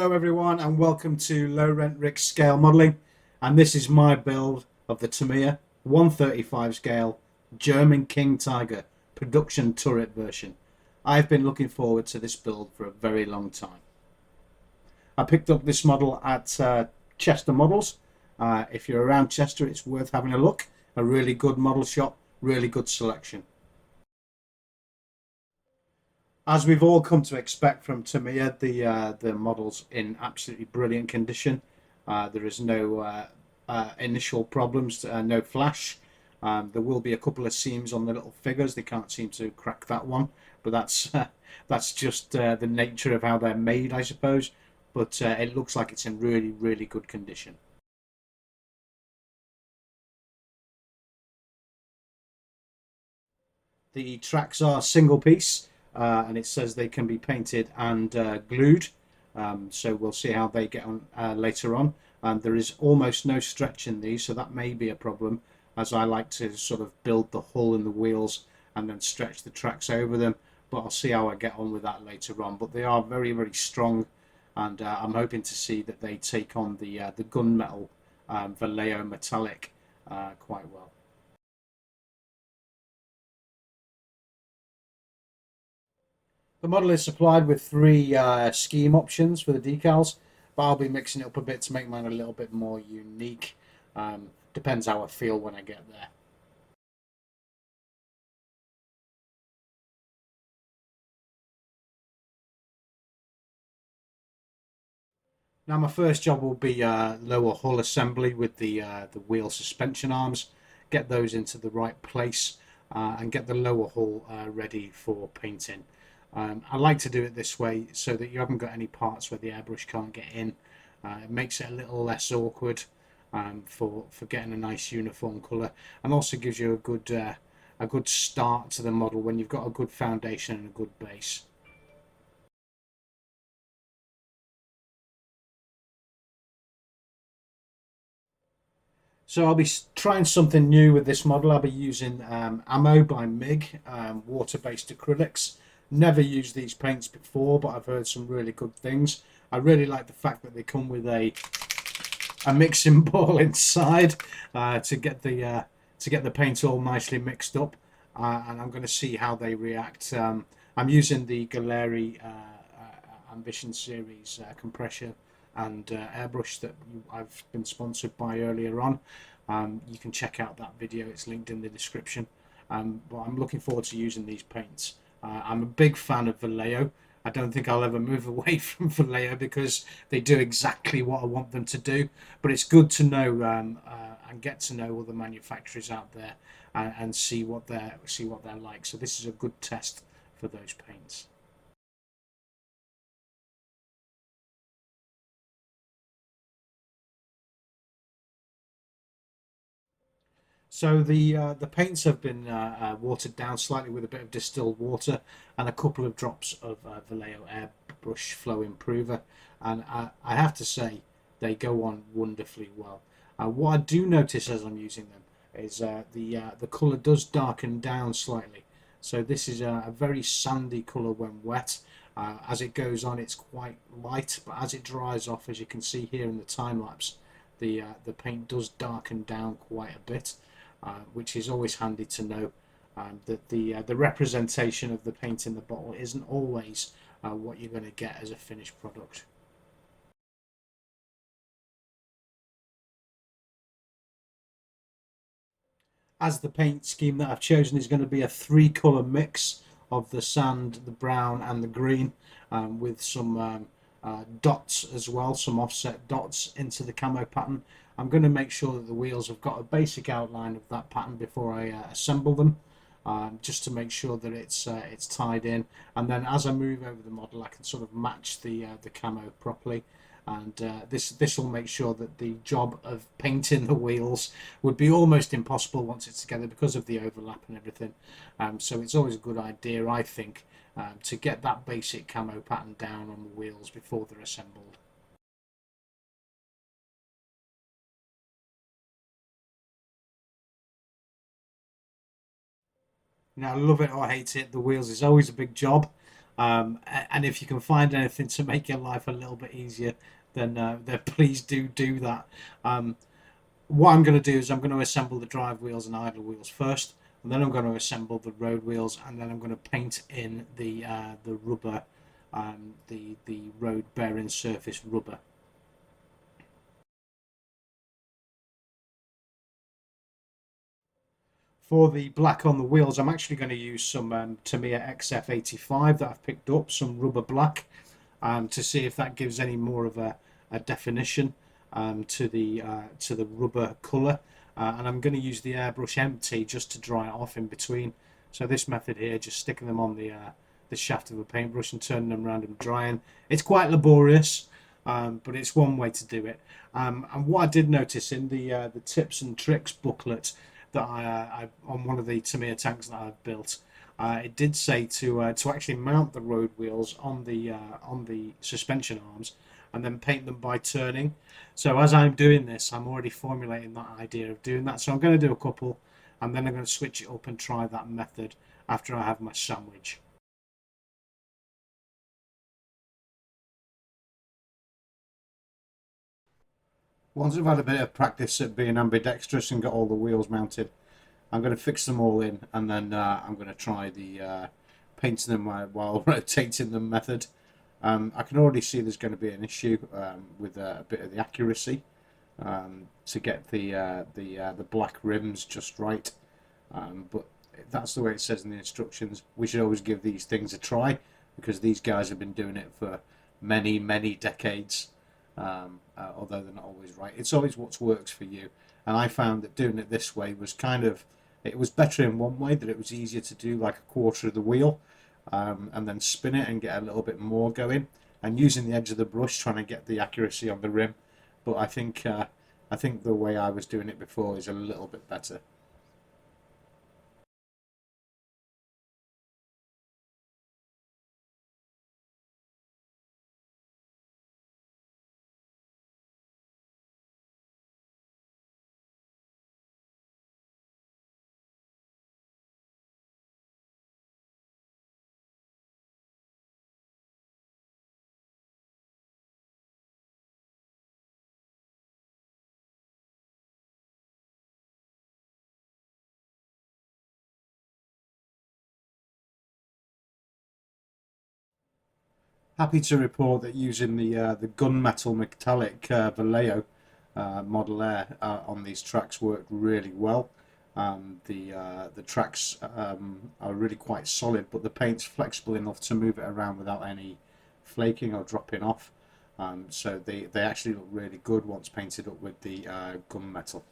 Hello everyone and welcome to Lowrentrick scale modelling, and this is my build of the Tamiya 135 scale German King Tiger production turret version. I've been looking forward to this build for a very long time. I picked up this model at Chester Models. If you're around Chester, it's worth having a look. A really good model shop, really good selection. As we've all come to expect from Tamiya, the model's in absolutely brilliant condition. There is no initial problems, no flash. There will be a couple of seams on the little figures. They can't seem to crack that one, but that's just the nature of how they're made, I suppose. But it looks like it's in really, really good condition. The tracks are single piece, and it says they can be painted and glued. So we'll see how they get on later on. There is almost no stretch in these, so that may be a problem, as I like to sort of build the hull and the wheels and then stretch the tracks over them. But I'll see how I get on with that later on. But they are very, very strong, and I'm hoping to see that they take on the gunmetal Vallejo metallic quite well. The model is supplied with three scheme options for the decals, but I'll be mixing it up a bit to make mine a little bit more unique. Depends how I feel when I get there. Now my first job will be lower hull assembly with the wheel suspension arms. Get those into the right place and get the lower hull ready for painting. I like to do it this way so that you haven't got any parts where the airbrush can't get in. It makes it a little less awkward for getting a nice uniform colour, and also gives you a good start to the model when you've got a good foundation and a good base. So I'll be trying something new with this model. I'll be using Ammo by MIG, water-based acrylics. Never used these paints before, but I've heard some really good things. I really like the fact that they come with a mixing ball inside to get the paint all nicely mixed up, and I'm going to see how they react. I'm using the Galeri Ambition Series compressor and airbrush that I've been sponsored by earlier on. You can check out that video, it's linked in the description. But I'm looking forward to using these paints. I'm a big fan of Vallejo. I don't think I'll ever move away from Vallejo because they do exactly what I want them to do. But it's good to know and get to know other manufacturers out there and see what they're like. So this is a good test for those paints. So the paints have been watered down slightly with a bit of distilled water and a couple of drops of Vallejo airbrush flow improver, and I have to say they go on wonderfully well. What I do notice as I'm using them is the colour does darken down slightly. So this is a very sandy colour when wet. As it goes on, it's quite light, but as it dries off, as you can see here in the time lapse, the paint does darken down quite a bit. Which is always handy to know that the representation of the paint in the bottle isn't always what you're going to get as a finished product. As the paint scheme that I've chosen is going to be a three-colour mix of the sand, the brown and the green, with some dots as well, some offset dots into the camo pattern. I'm going to make sure that the wheels have got a basic outline of that pattern before I assemble them, just to make sure that it's tied in. And then as I move over the model, I can sort of match the camo properly. And this will make sure that the job of painting the wheels would be almost impossible once it's together because of the overlap and everything. So it's always a good idea, I think, to get that basic camo pattern down on the wheels before they're assembled. Now, love it or hate it, the wheels is always a big job. And if you can find anything to make your life a little bit easier, then please do that. Um, what I'm going to do is I'm going to assemble the drive wheels and idle wheels first, and then I'm going to assemble the road wheels, and then I'm going to paint in the rubber, the road bearing surface rubber. For the black on the wheels, I'm actually going to use some Tamiya XF85 that I've picked up, some rubber black, to see if that gives any more of a definition to the rubber colour. And I'm going to use the airbrush empty just to dry it off in between. So this method here, just sticking them on the shaft of a paintbrush and turning them around and drying. It's quite laborious, but it's one way to do it. And what I did notice in the tips and tricks booklet that I on one of the Tamiya tanks that I've built, it did say to actually mount the road wheels on the suspension arms and then paint them by turning. So as I'm doing this, I'm already formulating that idea of doing that. So I'm going to do a couple, and then I'm going to switch it up and try that method after I have my sandwich. Once I've had a bit of practice at being ambidextrous and got all the wheels mounted, I'm going to fix them all in, and then I'm going to try the painting them while rotating them method. I can already see there's going to be an issue with a bit of the accuracy to get the black rims just right. But that's the way it says in the instructions. We should always give these things a try because these guys have been doing it for many decades. Although they're not always right, it's always what works for you. And I found that doing it this way was kind of it was better in one way, that it was easier to do like a quarter of the wheel, and then spin it and get a little bit more going, and using the edge of the brush trying to get the accuracy on the rim. But I think the way I was doing it before is a little bit better. Happy to report that using the gunmetal metallic Vallejo Model Air on these tracks worked really well. The tracks are really quite solid, but the paint's flexible enough to move it around without any flaking or dropping off. So they actually look really good once painted up with the gunmetal.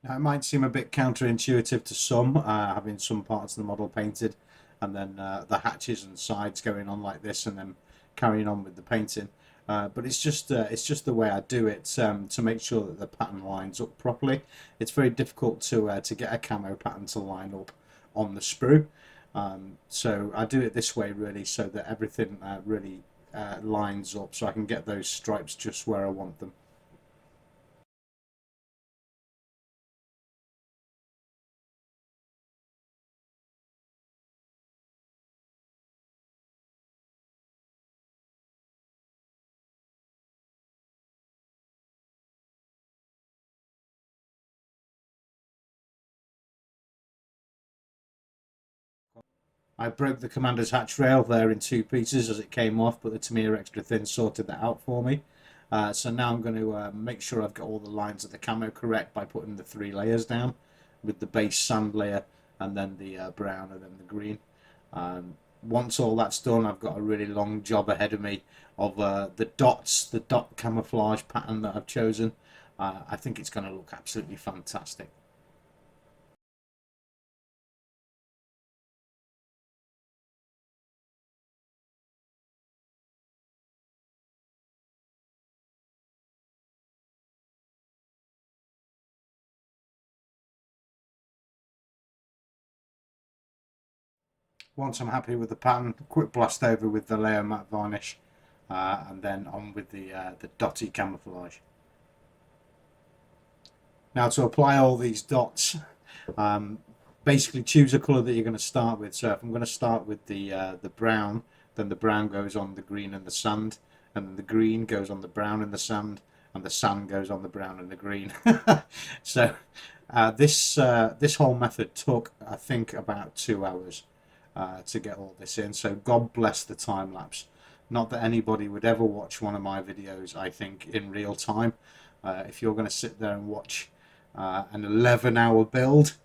Now, it might seem a bit counterintuitive to some, having some parts of the model painted and then the hatches and sides going on like this and then carrying on with the painting. But it's just the way I do it to make sure that the pattern lines up properly. It's very difficult to get a camo pattern to line up on the sprue. So I do it this way really so that everything really lines up so I can get those stripes just where I want them. I broke the commander's hatch rail there in two pieces as it came off, but the Tamiya Extra Thin sorted that out for me. So now I'm going to make sure I've got all the lines of the camo correct by putting the three layers down with the base sand layer and then the brown and then the green. Once all that's done, I've got a really long job ahead of me of the dots, the dot camouflage pattern that I've chosen. I think it's going to look absolutely fantastic. Once I'm happy with the pattern, quick blast over with the layer matte varnish, and then on with the dotty camouflage. Now to apply all these dots, basically choose a colour that you're going to start with. So if I'm going to start with the brown, then the brown goes on the green and the sand, and then the green goes on the brown and the sand, and the sand goes on the brown and the green. So this whole method took, I think, about 2 hours to get all this in. So God bless the time lapse. Not that anybody would ever watch one of my videos, I think, in real time. If you're going to sit there and watch an 11-hour build,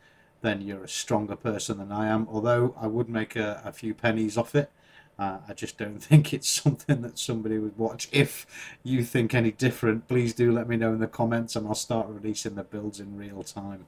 then you're a stronger person than I am. Although I would make a few pennies off it, I just don't think it's something that somebody would watch. If you think any different, please do let me know in the comments, and I'll start releasing the builds in real time.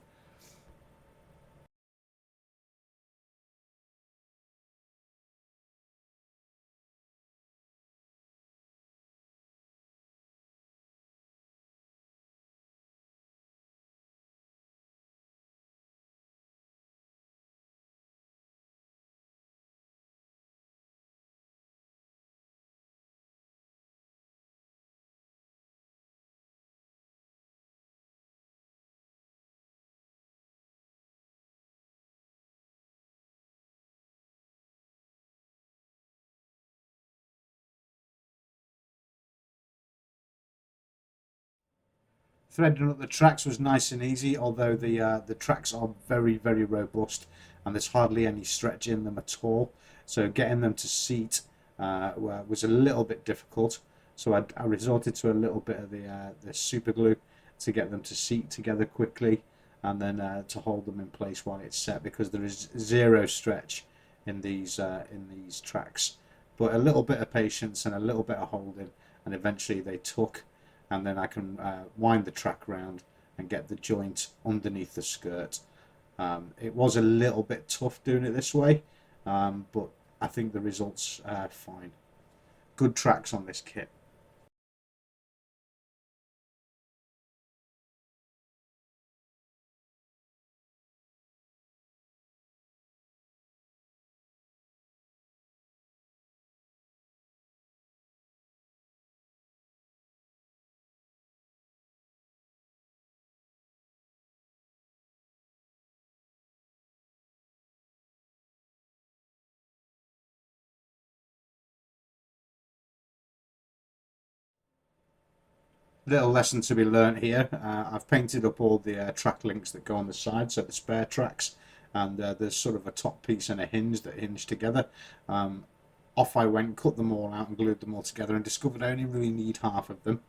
Threading up the tracks was nice and easy, although the tracks are very, very robust and there's hardly any stretch in them at all. So getting them to seat was a little bit difficult. So I resorted to a little bit of the super glue to get them to seat together quickly, and then to hold them in place while it's set, because there is zero stretch in these tracks. But a little bit of patience and a little bit of holding, and eventually they took, and then I can wind the track round and get the joint underneath the skirt. It was a little bit tough doing it this way, but I think the results are fine. Good tracks on this kit. Little lesson to be learnt here. I've painted up all the track links that go on the side, so the spare tracks, and there's sort of a top piece and a hinge that hinge together. Off I went, cut them all out and glued them all together, and discovered I only really need half of them.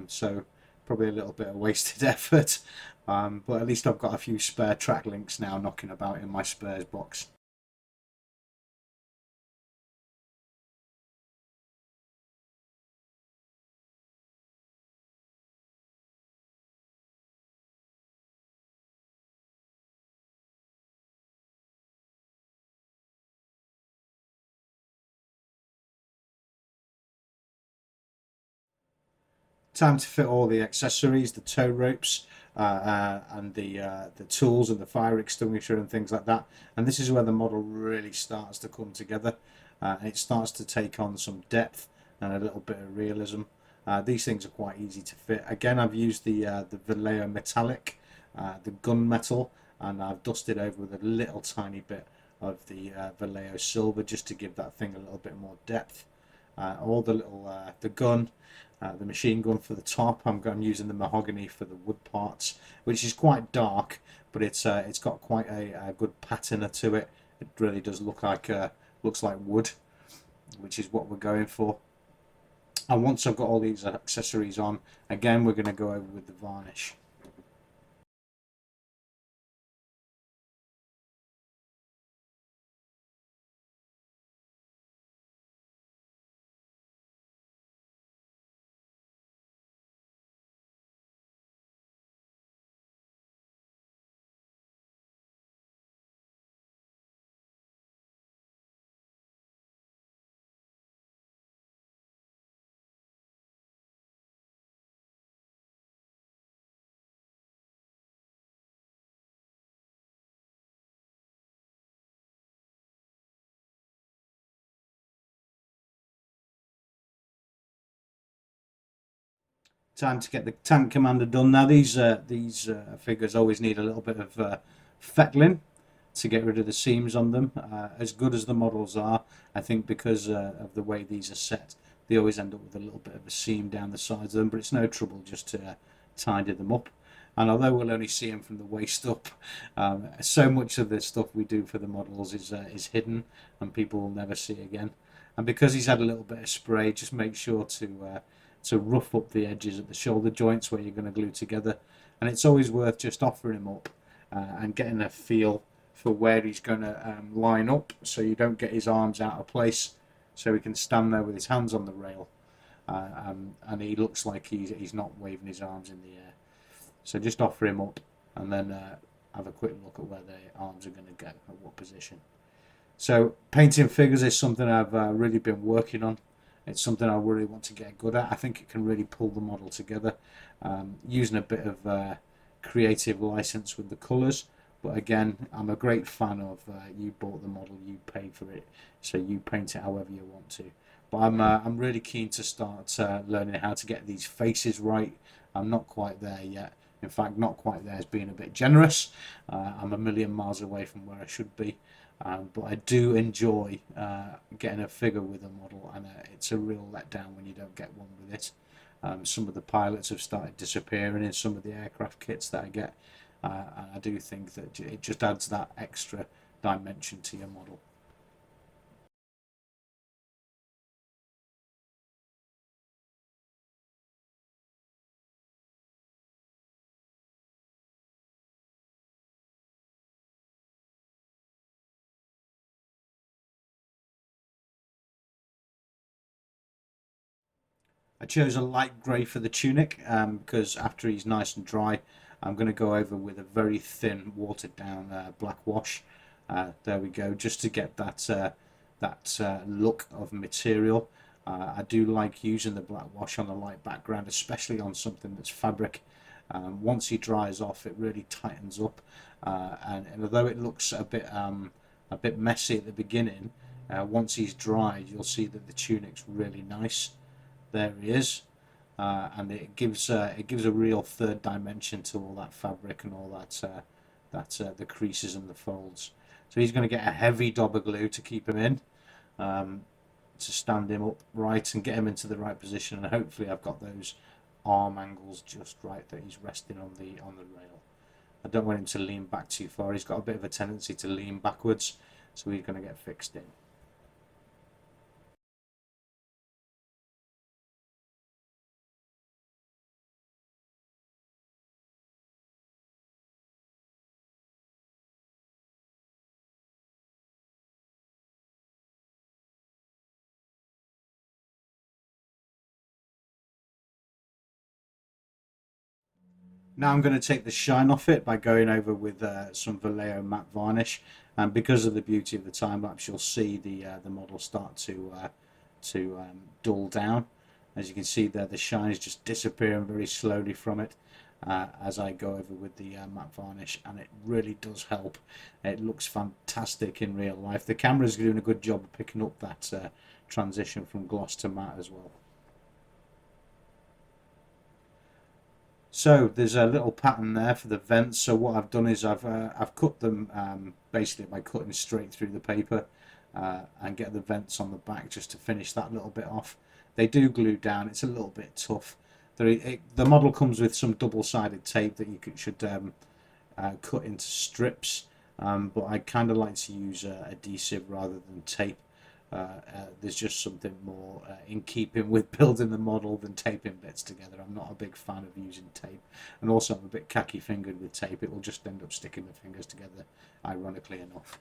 So probably a little bit of wasted effort, but at least I've got a few spare track links now knocking about in my spares box. Time to fit all the accessories, the tow ropes, and the tools and the fire extinguisher and things like that. And this is where the model really starts to come together. It starts to take on some depth and a little bit of realism. These things are quite easy to fit. Again, I've used the Vallejo metallic, the gunmetal, and I've dusted over with a little tiny bit of the Vallejo silver just to give that thing a little bit more depth. All the little the gun, the machine gun for the top. I'm using the mahogany for the wood parts, which is quite dark, but it's got quite a good patina to it. It really does looks like wood, which is what we're going for. And once I've got all these accessories on, again we're going to go over with the varnish. Time to get the tank commander done. Now these figures always need a little bit of fettling to get rid of the seams on them. As good as the models are, I think because of the way these are set, they always end up with a little bit of a seam down the sides of them, but it's no trouble just to tidy them up. And although we'll only see them from the waist up, so much of the stuff we do for the models is hidden and people will never see again. And because he's had a little bit of spray, just make sure to rough up the edges of the shoulder joints where you're going to glue together. And it's always worth just offering him up and getting a feel for where he's going to line up, so you don't get his arms out of place, so he can stand there with his hands on the rail, and he looks like he's not waving his arms in the air. So just offer him up and then have a quick look at where the arms are going to go, at what position. So painting figures is something I've really been working on. It's something I really want to get good at. I think it can really pull the model together, using a bit of creative license with the colours. But again, I'm a great fan of you bought the model, you paid for it, so you paint it however you want to. But I'm really keen to start learning how to get these faces right. I'm not quite there yet. In fact, not quite there is being a bit generous. I'm a million miles away from where I should be. But I do enjoy getting a figure with a model, and it's a real letdown when you don't get one with it. Some of the pilots have started disappearing in some of the aircraft kits that I get, and I do think that it just adds that extra dimension to your model. I chose a light grey for the tunic because after he's nice and dry, I'm going to go over with a very thin, watered down black wash. There we go, just to get that look of material. I do like using the black wash on a light background, especially on something that's fabric. Once he dries off, it really tightens up, and although it looks a bit messy at the beginning, once he's dried, you'll see that the tunic's really nice. There he is, and it gives a real third dimension to all that fabric and all that the creases and the folds. So he's going to get a heavy dob of glue to keep him in, um, to stand him up right and get him into the right position. And hopefully, I've got those arm angles just right that he's resting on the rail. I don't want him to lean back too far. He's got a bit of a tendency to lean backwards, so he's going to get fixed in. Now I'm going to take the shine off it by going over with some Vallejo matte varnish, and because of the beauty of the time lapse, you'll see the model start to dull down. As you can see there, the shine is just disappearing very slowly from it as I go over with the matte varnish, and it really does help. It looks fantastic in real life. The camera's doing a good job of picking up that transition from gloss to matte as well. So there's a little pattern there for the vents. So what I've done is I've cut them basically by cutting straight through the paper and get the vents on the back just to finish that little bit off. They do glue down. It's a little bit tough. The model comes with some double-sided tape that you should cut into strips, but I kind of like to use adhesive rather than tape. There's just something more in keeping with building the model than taping bits together. I'm not a big fan of using tape, and also I'm a bit khaki fingered with tape. It will just end up sticking the fingers together, ironically enough.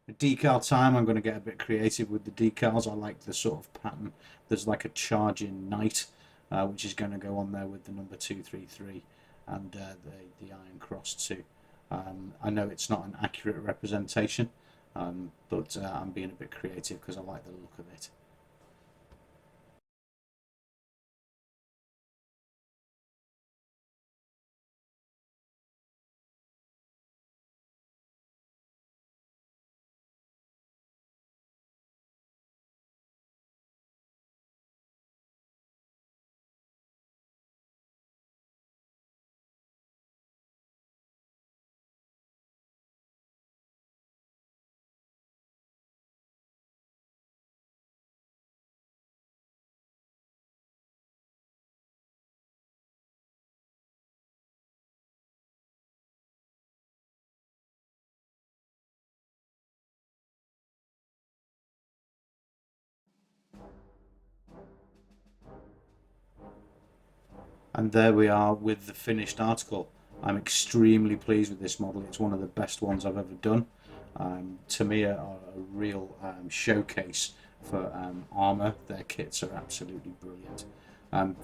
The decal time, I'm going to get a bit creative with the decals. I like the sort of pattern. There's like a charging knight, which is going to go on there with the number 233 and the iron cross too. I know it's not an accurate representation, but I'm being a bit creative because I like the look of it. And there we are with the finished article. I'm extremely pleased with this model. It's one of the best ones I've ever done. Tamiya are a real showcase for armour. Their kits are absolutely brilliant.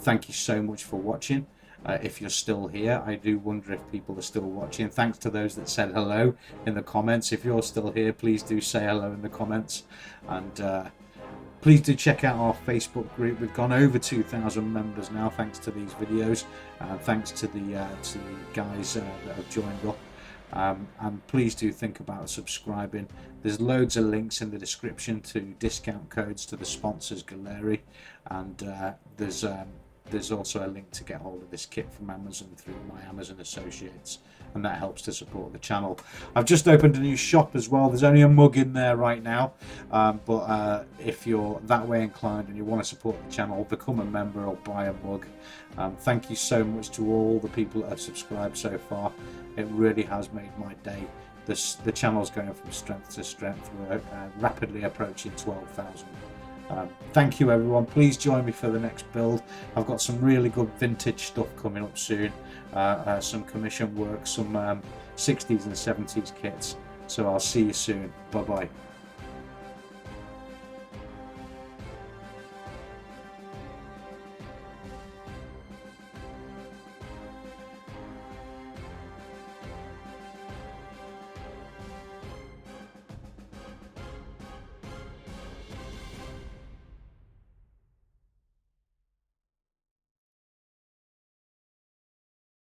Thank you so much for watching. If you're still here, I do wonder if people are still watching. Thanks to those that said hello in the comments. If you're still here, please do say hello in the comments. And please do check out our Facebook group. We've gone over 2,000 members now, thanks to these videos. Thanks to the guys that have joined up. And please do think about subscribing. There's loads of links in the description to discount codes to the sponsors Galeri, and there's also a link to get hold of this kit from Amazon through my Amazon associates, and that helps to support the channel. I've just opened a new shop as well. There's only a mug in there right now, but if you're that way inclined and you want to support the channel, become a member or buy a mug. Thank you so much to all the people that have subscribed so far. It really has made my day. The channel's going from strength to strength. We're rapidly approaching 12,000. Thank you everyone. Please join me for the next build. I've got some really good vintage stuff coming up soon. Some commission work, some 60s and 70s kits. So I'll see you soon. Bye bye.